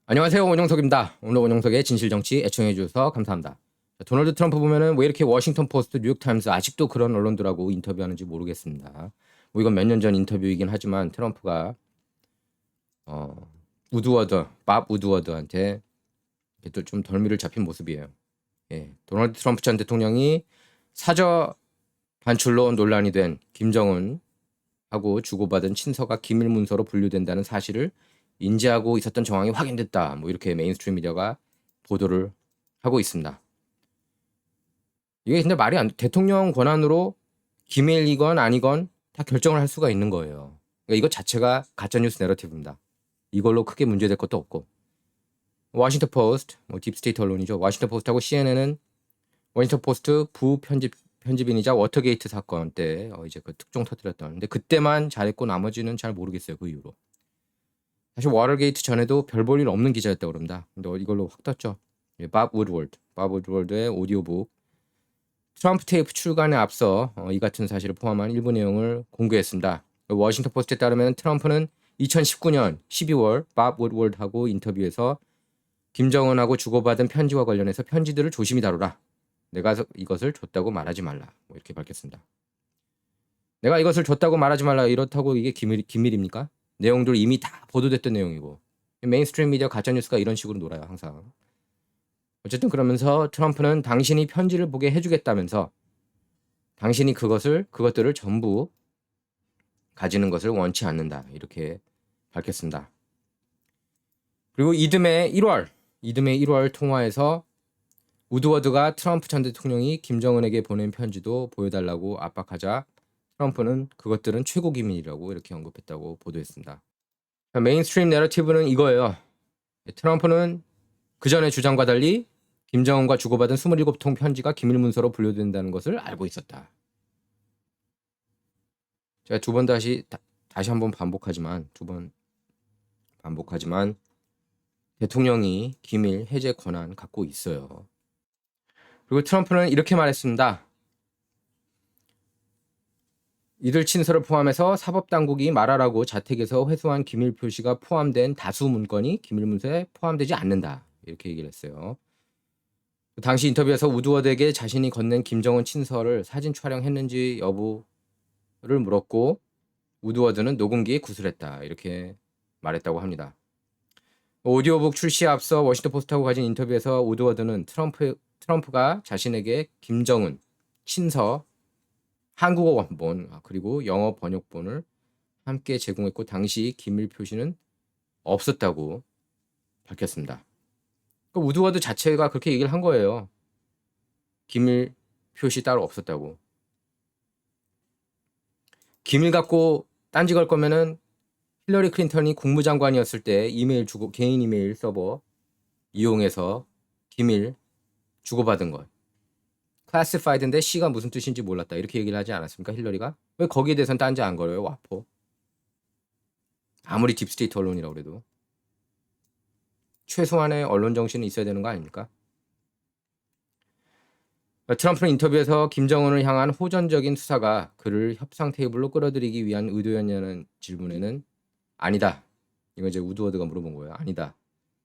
안녕하세요, 원영석입니다. 오늘 원영석의 진실정치 애청해 주셔서 감사합니다. 자, 도널드 트럼프 보면은 왜 이렇게 워싱턴 포스트, 뉴욕타임스 아직도 그런 언론들하고 인터뷰하는지 모르겠습니다. 뭐 이건 몇 년 전 인터뷰이긴 하지만 트럼프가 어, 밥 우드워드한테 또 좀 덜미를 잡힌 모습이에요. 예, 도널드 트럼프 전 대통령이 사저 반출로 논란이 된 김정은하고 주고받은 친서가 기밀 문서로 분류된다는 사실을 인지하고 있었던 정황이 확인됐다. 뭐 이렇게 메인스트림 미디어가 보도를 하고 있습니다. 이게 근데 말이 안 대통령 권한으로 기밀이건 아니건 다 결정을 할 수가 있는 거예요. 그러니까 이거 자체가 가짜뉴스 내러티브입니다. 이걸로 크게 문제될 것도 없고. 워싱턴 포스트, 뭐 딥스테이트 언론이죠. 워싱턴 포스트하고 CNN은 워싱턴 포스트 편집인이자 워터게이트 사건 때 이제 그 특종 터뜨렸던. 근데 그때만 잘했고 나머지는 잘 모르겠어요. 그 이후로. 사실 워터게이트 전에도 별 볼 일 없는 기자였다고 그럽니다. 근데 이걸로 확 떴죠. 밥 우드워드의 오디오북 트럼프 테이프 출간에 앞서 이 같은 사실을 포함한 일부 내용을 공개했습니다. 워싱턴 포스트에 따르면 트럼프는 2019년 12월 밥 우드워드하고 인터뷰에서 김정은하고 주고받은 편지와 관련해서 편지들을 조심히 다루라. 내가 이것을 줬다고 말하지 말라. 뭐 이렇게 밝혔습니다. 내가 이것을 줬다고 말하지 말라. 이렇다고 이게 기밀입니까? 내용들 이미 다 보도됐던 내용이고 메인스트림 미디어 가짜뉴스가 이런 식으로 놀아요. 항상. 어쨌든 그러면서 트럼프는 당신이 편지를 보게 해주겠다면서 당신이 그것들을 전부 가지는 것을 원치 않는다. 이렇게 밝혔습니다. 그리고 이듬해 1월 통화에서 우드워드가 트럼프 전 대통령이 김정은에게 보낸 편지도 보여달라고 압박하자 트럼프는 그것들은 최고 기밀이라고 이렇게 언급했다고 보도했습니다. 메인스트림 내러티브는 이거예요. 트럼프는 그 전의 주장과 달리 김정은과 주고받은 27통 편지가 기밀 문서로 분류된다는 것을 알고 있었다. 제가 다시 한번 반복하지만 대통령이 기밀 해제 권한 갖고 있어요. 그리고 트럼프는 이렇게 말했습니다. 이들 친서를 포함해서 사법당국이 말하라고 자택에서 회수한 기밀 표시가 포함된 다수 문건이 기밀 문서에 포함되지 않는다. 이렇게 얘기를 했어요. 당시 인터뷰에서 우드워드에게 자신이 건넨 김정은 친서를 사진 촬영했는지 여부를 물었고 우드워드는 녹음기에 구술했다. 이렇게 말했다고 합니다. 오디오북 출시에 앞서 워싱턴 포스트하고 가진 인터뷰에서 우드워드는 트럼프가 자신에게 김정은 친서 한국어 원본 그리고 영어 번역본을 함께 제공했고 당시 기밀 표시는 없었다고 밝혔습니다. 그러니까 우드워드 자체가 그렇게 얘기를 한 거예요. 기밀 표시 따로 없었다고. 기밀 갖고 딴지 걸 거면은 힐러리 클린턴이 국무장관이었을 때 이메일 주고 개인 이메일 서버 이용해서 기밀 주고받은 것. classified인데 C가 무슨 뜻인지 몰랐다. 이렇게 얘기를 하지 않았습니까? 힐러리가? 왜 거기에 대해서는 딴지 안 걸어요? 와포. 아무리 딥스테이트 언론이라고 그래도. 최소한의 언론 정신은 있어야 되는 거 아닙니까? 트럼프는 인터뷰에서 김정은을 향한 호전적인 수사가 그를 협상 테이블로 끌어들이기 위한 의도였냐는 질문에는 아니다. 이거 이제 우드워드가 물어본 거예요. 아니다.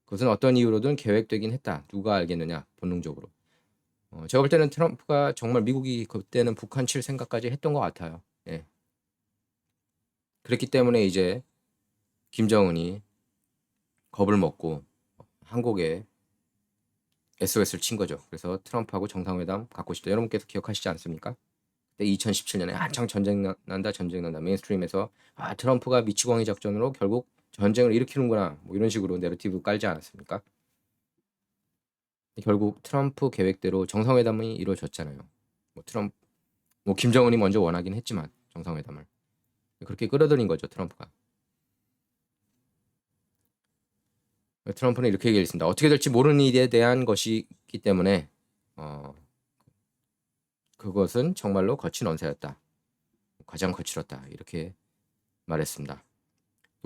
그것은 어떤 이유로든 계획되긴 했다. 누가 알겠느냐, 본능적으로. 제가 볼 때는 트럼프가 정말 미국이 그때는 북한 칠 생각까지 했던 것 같아요. 예. 그랬기 때문에 이제 김정은이 겁을 먹고 한국에 SOS를 친 거죠. 그래서 트럼프하고 정상회담 갖고 싶다. 여러분께서 기억하시지 않습니까? 그때 2017년에 한창 전쟁 난다 메인스트림에서 트럼프가 미치광이 작전으로 결국 전쟁을 일으키는구나 뭐 이런 식으로 내러티브 깔지 않았습니까? 결국 트럼프 계획대로 정상회담이 이루어졌잖아요. 뭐 김정은이 먼저 원하긴 했지만 정상회담을 그렇게 끌어들인 거죠 트럼프가. 트럼프는 이렇게 얘기했습니다. 어떻게 될지 모르는 일에 대한 것이기 때문에 그것은 정말로 거친 언사였다. 가장 거칠었다. 이렇게 말했습니다.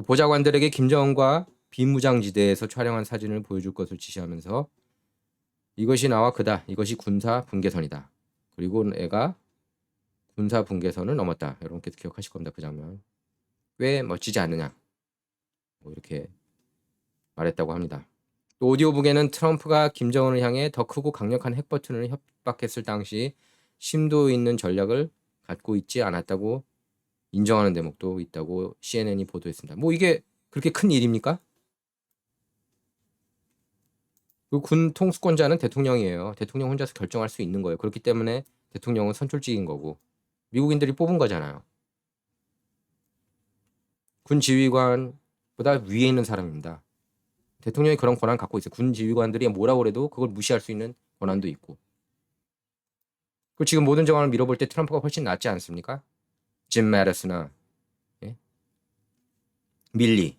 보좌관들에게 김정은과 비무장지대에서 촬영한 사진을 보여줄 것을 지시하면서 이것이 나와 그다. 이것이 군사 분계선이다. 그리고 내가 군사 분계선을 넘었다. 여러분께서 기억하실 겁니다. 그 장면. 꽤 멋지지 않느냐. 뭐 이렇게 말했다고 합니다. 또 오디오북에는 트럼프가 김정은을 향해 더 크고 강력한 핵 버튼을 협박했을 당시 심도 있는 전략을 갖고 있지 않았다고 인정하는 대목도 있다고 CNN이 보도했습니다. 뭐 이게 그렇게 큰 일입니까? 그 군 통수권자는 대통령이에요. 대통령 혼자서 결정할 수 있는 거예요. 그렇기 때문에 대통령은 선출직인 거고 미국인들이 뽑은 거잖아요. 군 지휘관보다 위에 있는 사람입니다. 대통령이 그런 권한 갖고 있어요. 군 지휘관들이 뭐라고 그래도 그걸 무시할 수 있는 권한도 있고. 그 지금 모든 정황을 밀어볼 때 트럼프가 훨씬 낫지 않습니까? 짐 매리스나 예? 밀리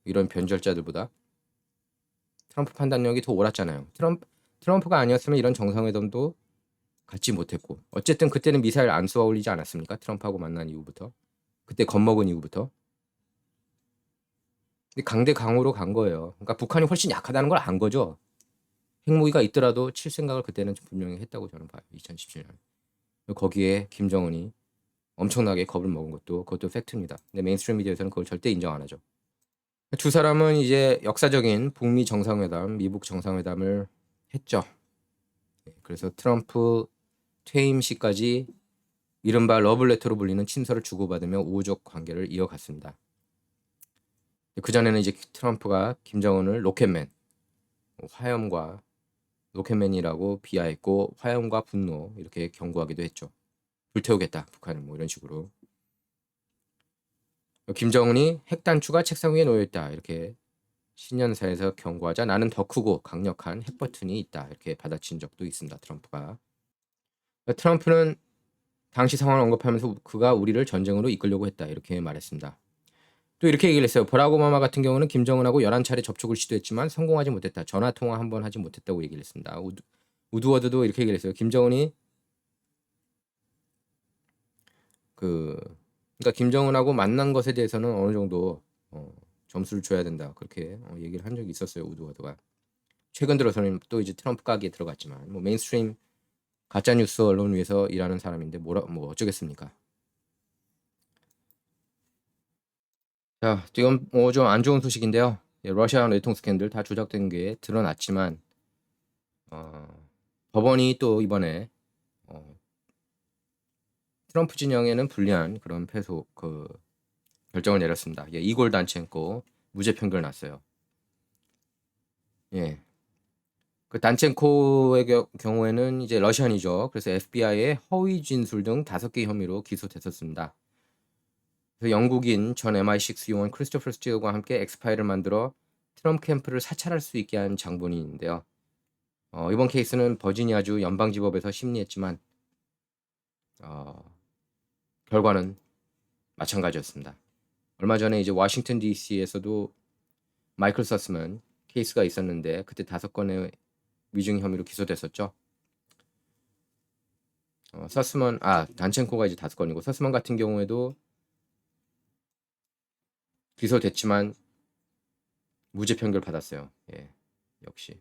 이런 변절자들보다 트럼프 판단력이 더 옳았잖아요. 트럼프가 아니었으면 이런 정상회담도 갖지 못했고 어쨌든 그때는 미사일 안 쏘아 올리지 않았습니까? 트럼프하고 만난 이후부터 그때 겁먹은 이후부터 근데 강대강으로 간 거예요. 그러니까 북한이 훨씬 약하다는 걸 안 거죠. 핵무기가 있더라도 칠 생각을 그때는 분명히 했다고 저는 봐요. 2017년 거기에 김정은이 엄청나게 겁을 먹은 것도 그것도 팩트입니다. 근데 메인스트림 미디어에서는 그걸 절대 인정 안 하죠. 두 사람은 이제 역사적인 북미 정상회담, 미북 정상회담을 했죠. 그래서 트럼프 퇴임 시까지 이른바 러블레터로 불리는 친서를 주고받으며 우호적 관계를 이어갔습니다. 그전에는 이제 트럼프가 김정은을 로켓맨, 화염과 로켓맨이라고 비하했고 화염과 분노 이렇게 경고하기도 했죠. 불태우겠다 북한을 뭐 이런 식으로. 김정은이 핵 단추가 책상 위에 놓여 있다 이렇게 신년사에서 경고하자 나는 더 크고 강력한 핵 버튼이 있다 이렇게 받아친 적도 있습니다. 트럼프가. 트럼프는 당시 상황을 언급하면서 그가 우리를 전쟁으로 이끌려고 했다 이렇게 말했습니다. 또 이렇게 얘기를 했어요. 버락 오바마 같은 경우는 김정은하고 11차례 접촉을 시도했지만 성공하지 못했다. 전화 통화 한 번 하지 못했다고 얘기를 했습니다. 우드워드도 이렇게 얘기를 했어요. 김정은이 그러니까 김정은하고 만난 것에 대해서는 어느 정도 점수를 줘야 된다. 그렇게 얘기를 한 적이 있었어요. 우드워드가. 최근 들어서는 또 이제 트럼프 가게에 들어갔지만 뭐 메인스트림 가짜 뉴스 언론 위해서 일하는 사람인데 뭐 어쩌겠습니까? 자, 지금 좀 안 좋은 소식인데요. 예, 러시아 내통 스캔들 다 조작된 게 드러났지만 법원이 또 이번에 어, 트럼프 진영에는 불리한 그런 패소 결정을 내렸습니다. 예, 이골 단첸코 무죄 판결 났어요. 예. 그 단첸코의 경우에는 이제 러시안이죠. 그래서 FBI의 허위 진술 등 5개 혐의로 기소됐었습니다. 그래서 영국인 전 MI6 요원 크리스토퍼 스티어과 함께 엑스파일을 만들어 트럼프 캠프를 사찰할 수 있게 한 장본인인데요. 이번 케이스는 버지니아주 연방지법에서 심리했지만 결과는 마찬가지였습니다. 얼마 전에 이제 워싱턴 DC에서도 마이클 서스먼 케이스가 있었는데 그때 5건의 위증 혐의로 기소됐었죠. 서스먼 단첸코가 이제 5건이고 서스먼 같은 경우에도 기소됐지만 무죄 판결 받았어요. 예, 역시.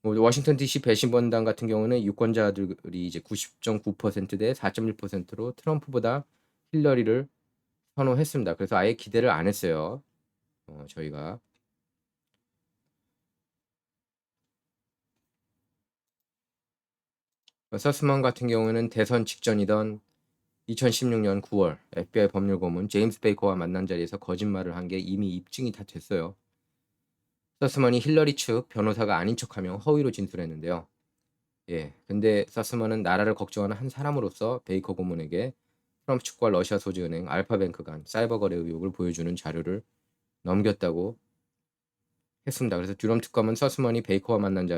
워싱턴 DC 배심원단 같은 경우는 유권자들이 이제 90.9%대 4.1%로 트럼프보다 힐러리를 선호했습니다. 그래서 아예 기대를 안 했어요. 저희가. 서스먼 같은 경우에는 대선 직전이던 2016년 9월 FBI 법률 고문 제임스 베이커와 만난 자리에서 거짓말을 한 게 이미 입증이 다 됐어요. 서스먼이 힐러리 측 변호사가 아닌 척하며 허위로 진술했는데요. 예, 근데 서스먼은 나라를 걱정하는 한 사람으로서 베이커 고문에게 트럼프 측과 러시아 소재 은행 알파뱅크 간 사이버 거래 의혹을 보여주는 자료를 넘겼다고 했습니다. 그래서 듀럼 특검은 서스먼이 베이커와 만난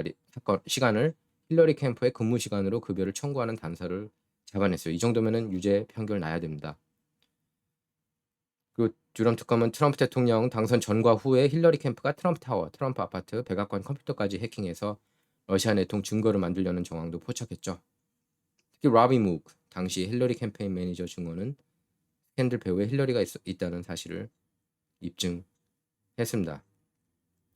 시간을 힐러리 캠프의 근무 시간으로 급여를 청구하는 단서를 잡아냈어요. 이 정도면은 유죄 판결 나야 됩니다. 그 듀럼 특검은 트럼프 대통령 당선 전과 후에 힐러리 캠프가 트럼프 타워, 트럼프 아파트, 백악관 컴퓨터까지 해킹해서 러시아 내통 증거를 만들려는 정황도 포착했죠. 특히 라비 무크 당시 힐러리 캠페인 매니저 증언은 스캔들 배후에 힐러리가 있다는 사실을 입증했습니다.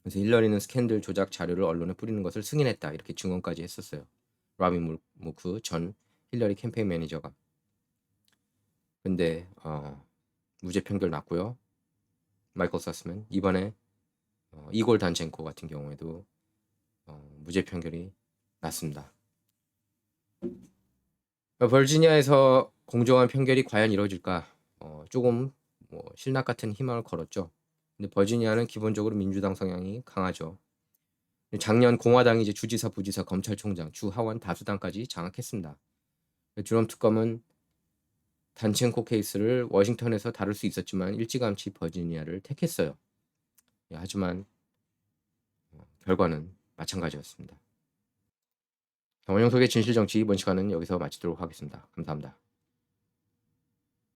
그래서 힐러리는 스캔들 조작 자료를 언론에 뿌리는 것을 승인했다 이렇게 증언까지 했었어요. 라비 무크 전 힐러리 캠페인 매니저가. 근데 무죄 판결 났고요. 마이클 서스먼 이번에 이골 단첸코 같은 경우에도 무죄 판결이 났습니다. 버지니아에서 공정한 판결이 과연 이루어질까 조금 실낱 같은 희망을 걸었죠. 근데 버지니아는 기본적으로 민주당 성향이 강하죠. 작년 공화당이 이제 주지사, 부지사, 검찰총장, 주 하원 다수당까지 장악했습니다. 주롬 특검은 단첸코 케이스를 워싱턴에서 다룰 수 있었지만 일찌감치 버지니아를 택했어요. 하지만 결과는 마찬가지였습니다. 원영석의 진실정치 이번 시간은 여기서 마치도록 하겠습니다. 감사합니다.